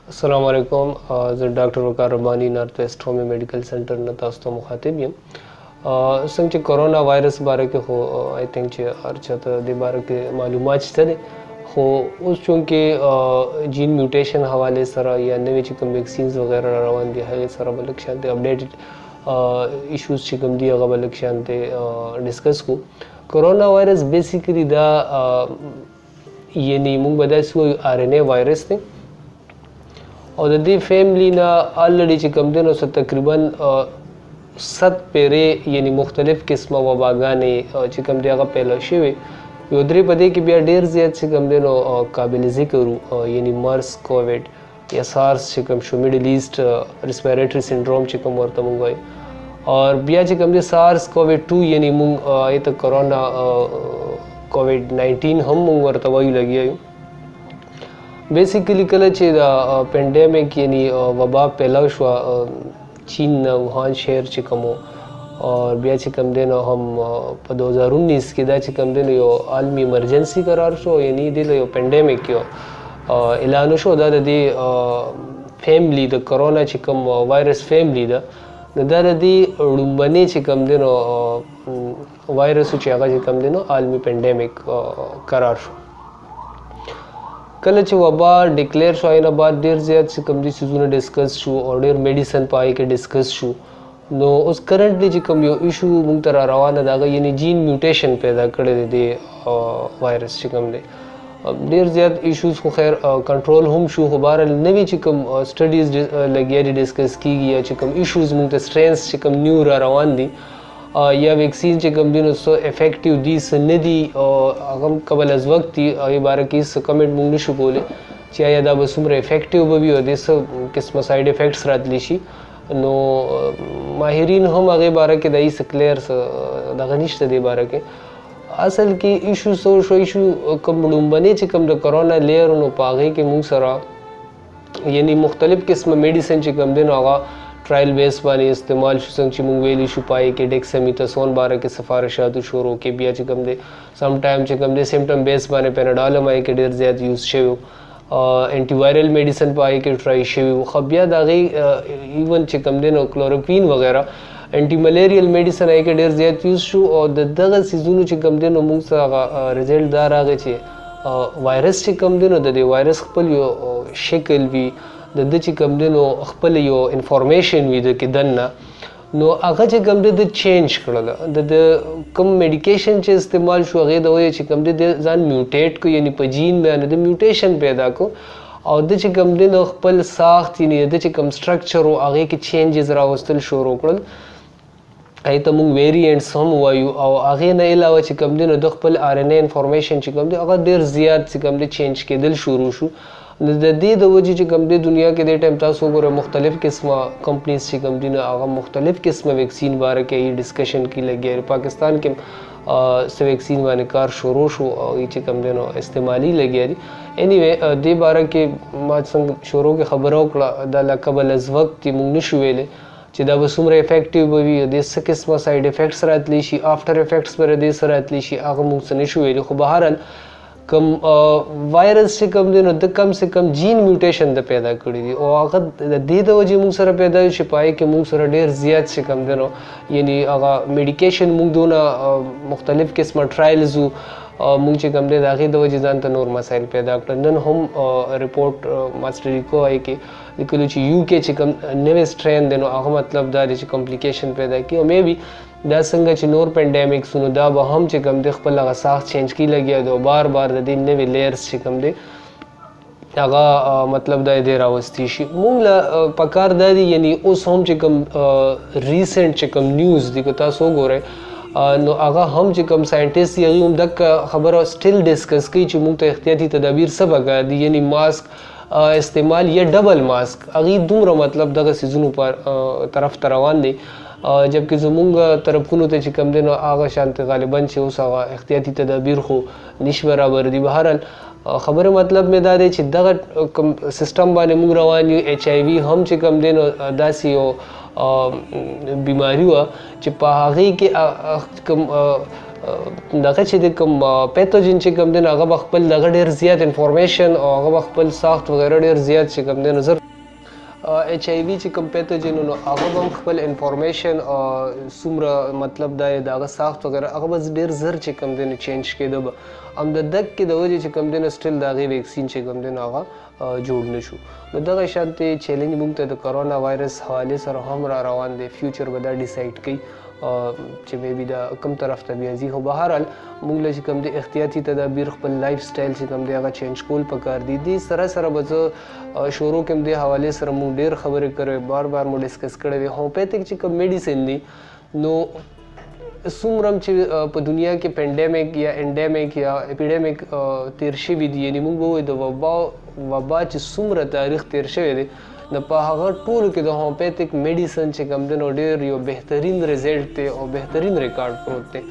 अस्सलाम वालेकुम। ज़ doctor Waqar Rabbani north west होमी मेडिकल सेंटर न तास्तो मुखातिब यम संग कोरोना वायरस बारे के हो आई थिंक चे अर्चत दे बारे के मालूमात चले हो उस चूँकि जीन म्यूटेशन हवाले सरा या नवे चिकम वैक्सीन्स वगैरह रवान दी है सरा बलक शांति अपडेटेड इश्यूज चिकम दी अगर बलक शांति डिस्कस को कोरोना वायरस बेसिकली दा ये नहीं मुंग बदा सो आरएनए वायरस थे और दी फैमिली ना ऑलरेडी चिकम दिन और तकरीबन 7 पेरे यानी मुख्तलिफ किस्म वबागाने चिकम दे अगर पहला शिवे योद्री पदे की बिया डेर ज़्यादा चिकम दिन और काबिल ज़िक्र यानी मर्स कोविड या सार्स चिकम show middle east respiratory syndrome चिकम वर्ता मुंगाई और बिया चिकम दे सार्स कोविड 2 यानी मुंग ये तक कोरोना कोविड-19 हम मुंग वर्ता वही लगी है बेसिकली कल पेंडेमिक यानी वबा पहला शुआ चीन वुहान शहर चिकमो और बिया चिकम दिन हम 2019 के दा चिकम दिन यो आलमी इमरजेंसी करार शो यानी दिल यो पेंडेमिक यो इलानो शो दा दी फैमिली द कोरोना चिकम वायरस फैमिली दा दी रुम्बने चिकम दिन वायरस चिका चिकम दिन आलमी पेंडेमिक करार शो कल वबा डिक्लेयर शो आइना बाद देर ज़्यादा चिकम दी चीज़ों डिस्कस शो और देर मेडिसिन पाए के डिस्कस शो नो उस करंटली चिकम यो इशू मुंतरा रवाना दागा यानी जीन म्यूटेशन पैदा करे दे वायरस चिकम दे देर ज़्यादा इश्यूज़ को खैर कंट्रोल हम शो हो बार नवी चिकम स्टडीज़ लगी डिस्कस की गई चिकम इश्यूज़ मुंत स्ट्रेंस चिकम न्यू रवान दी या वैक्सीन चिकम दिन उसको इफेक्टिव दी सन्नदी अगम कबल अज वक्त ये बारे की कमेंट मुंग शो बोले चाहे या दा बसुमर इफेक्टिव भी हो दे सब किस्म साइड इफेक्ट्स रात लीशी नो माहिरीन हम आगे बारे के दाई क्लियर दगनिश दे बारे के असल की इशू सो इशू कम बने चिकम द कोरोना लेयर नो पागे के मुंग सरा यानी मुख्तलिफ किस्म मेडिसिन चिकम दिन आगा ट्रायल बेस बाने इस्तेमाल शुसंग चिमुंग वेली शुपाए के डेक्सामेथासोन बारे के सिफारिशात शुरू के बिया चिकम दे सम टाइम चिकम दे सिम्टम बेस बाने पेनाडोलम आए के डेर ज़्यादा यूज़ शेव एंटीवायरल मेडिसिन पाए के ट्राई शेव खबिया दागी इवन चिकम दे नो क्लोरोक्वीन वगैरह एंटी मलेरियल मेडिसिन आए के डेर ज़्यादा यूज़ शू और दगा सीजून चिकम दे नो मुंग सा रिजल्ट दार आगे चे वायरस चिकम दे नो दे वायरस खपल यो शक्ल भी द चिकम दे नो खपल यो इंफॉर्मेशन भी द दन्ना नो आगा चिकम दे चेंज करला द कम मेडिकेशन चे इस्तेमाल शो आगे दवाई चिकम दे जान म्यूटेट को यानी पजीन में द म्यूटेशन पैदा को और द चिकम दे नो खपल साख्त यानी द चिकम स्ट्रक्चर और आगे की चेंजेस रावस्तल शो रोकल आई तमुंग वेरिएंट्स हम वायु और आगे न अलावा चिकम दे नो द खपल आरएनए इंफॉर्मेशन चिकम दे अगर देर ज़्यादा चिकम दे चेंज के दिल शुरू शू दी वजह चिकम दे दुनिया के दे टाइम तासो गोरे मुख्तलिफ किस्म कंपनीज चिकम दी आगा मुख्तलिफ किस्म वैक्सीन बारे के ये डिस्कशन की लगी है पाकिस्तान के से वैक्सीन वाले कार शुरू शो ये चिकम दे नो इस्तेमाली लगी है एनीवे दे बारे के माज संग शुरू के खबरों दा कबल अज वक्त मुंग नशुवेले चिदा बसुमर इफेक्टिव भी दे किस्म साइड इफेक्ट्स रात लीशी आफ्टर इफेक्ट्स पर दे रात लीशी आगा मुंग से नशुवेले खो बहरहाल कम वायरस से कम दिन कम से कम जीन म्यूटेशन द पैदा करी दी और अगर दे दो जी मुंग सर पैदा छिपाए कि मुंग सर डेर ज़्यादा से कम दिन यानी अगर मेडिकेशन मुंग दोना मुख्तलिफ किस्म ट्रायल्स मुंग चे कम दे दाखिल दो जी जान तनोर मसाइल पैदा कर नन हम रिपोर्ट मास्टरी को आई कि निकलो ची यूके चिकम नवे स्ट्रेन देनो आगा मतलब दारी ची कॉम्प्लिकेशन पैदा की और मे भी दा संग चिनोर पेंडेमिक सुनो दा बहम चिकम दे खपल लगा साख चेंज की लगी दो बार बार द दिन नवे लेयर्स चिकम दे आगा मतलब दा दे रावस्ती शी मुंगला पकार दादी यानी उस हम चिकम रीसेंट चिकम न्यूज़ दिको तासो गोरे नो आगा हम चिकम साइंटिस्ट यही हम दक खबर स्टिल डिस्कस की चिमुंग तो एहतियाती तदाबीर सब आगा दी यानी मास्क इस्तेमाल या डबल मास्क अगी दूर मतलब दगा सीजन पर तरफ तरवान दे जबकि जमुंग तरफ कुनो ते चिकम देनो आगा शांत गालिबन से उस आगा एहतियाती तदाबीर हो निश बराबर दी बहरहाल खबर मतलब में दादे चिद्दा सिस्टम बाने मुंग रवानी HIV हम चिकम देनो दासी हो बीमारी हुआ चिपाही के دغه چې د کوم پیتوجن چې کوم دی هغه خپل دغه ډېر زیات انفارمیشن او هغه خپل ساخت وغیره ډېر زیات چې کوم دی نظر ایچ آی وی چې کوم پیتوجن نو هغه هم خپل انفارمیشن څومره مطلب دا دغه ساخت وغیره هغه بس ډېر زر چې کوم دی چینج کېده به هم د دک کې د وجې چې کوم دی سټیل د هغې ویکسین چې کوم دی هغه جوړ نه شو نو دغه شانتې چیلنج موږ ته د کرونا وایرس حوالې سره هم را روان دی فیوچر به دا ډیسایډ کوي چې میبي دا کوم طرف ته بیا ځي خو بهرحال موږ له چې کوم دی احتیاطي تدابیر خپل لایف سټایل چې کوم دی هغه چینج کول پکار دي دې سره سره به زه شروع کوم دې حوالې سره موږ ډېر خبرې کړې بار بار مو ډسکس کړی وي هومیوپیتھک چې کوم میډیسن دي نو څومره چې په دنیا کې پینډیمیک یا انډیمیک یا اپیډیمیک تیر شوي دي یعنې موږ به وایو د وبا چې څومره تاریخ تیر شوی دی نو په هغه ټولو کې د هومیوپیتھک میډیسن چې کوم دی نو ډېر یو بهترین ریزلټ دی او بهترین ریکارډ پروت دی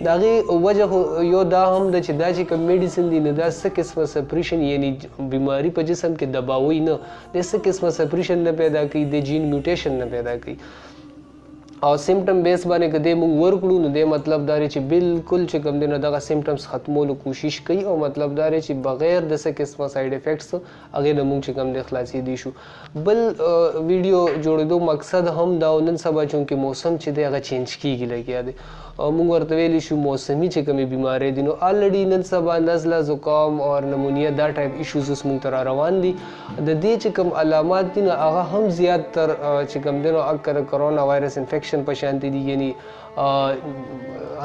د هغې وجه یو دا هم ده چې دا چې کوم میډیسن دي نو دا څه قسمه سپریشن یعنې بیماري په جسم کې دباوي نه د څه قسمه سپریشن نه پیدا کوي د جین میوټیشن نه پیدا کوي او سیمټم بیس باندې که دی موږ ورکړو نو دی مطلب دا دی چې بالکل چې کوم دی نو دغه سیمټمس ختمولو کوشش کوي او مطلب دا دی چې بغیر د څه قسمه سایډ افیکټس هغې نه موږ چې کوم دی خلاصېدی شو بل ویډیو جوړېدو مقصد هم دا نن سبا چونکې موسم چې دی هغه چینج کېږي لګیا دی موږ ورته ویلی شو موسمي چې کومې بیمارۍ دي نو الریډي نن سبا نزله زکام او نمونیا دا ټایپ ایشوز اوس موږ ته را روان دي د دې چې کوم علامات دي نو هغه هم زیات تر چې کوم دی نو اکثر کرونا وایرس انفیکشن په شانتې دي یعنې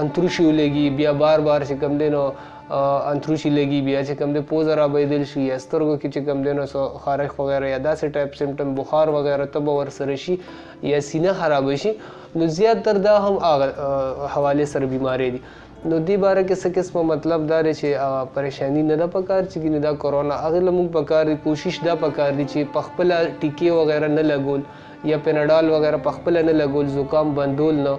انتروشي ولګي بیا بار بار چې کوم دی نو انتروشي لګي بیا چې کوم دی پوزه را بهیدل شي یا سترګو کې چې کوم دی نو خارښ وغیره یا داسې ټایپ سیمټم بخار وغیره ته به ورسره شي یا سینه خرابه شي نو زیاتر دا هم حوالې سره بیمارۍ دي نو دې باره کې څه قسمه مطلب دا دی چې پریشانی نه ده پکار چې ګینې دا کرونا هغې له موږ پکار دی کوشش دا پکار دی چې پخپله ټیکې وغیره نه لګول یا پیناډال وغیره پخپله نه لګول زکام بندول نه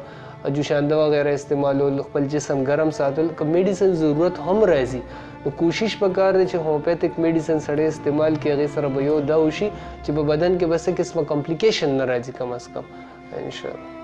جوشانده وغیره استعمالول خپل جسم ګرم ساتل که میډیسن ضرورت هم راځي نو کوشش پکار دی چې هومیوپیتھک میډیسن سړی استعمال کړي هغې سره به یو دا وشي چې په بدن کې به څه قسمه کمپلیکیشن نه راځي کم از کم انشاءالله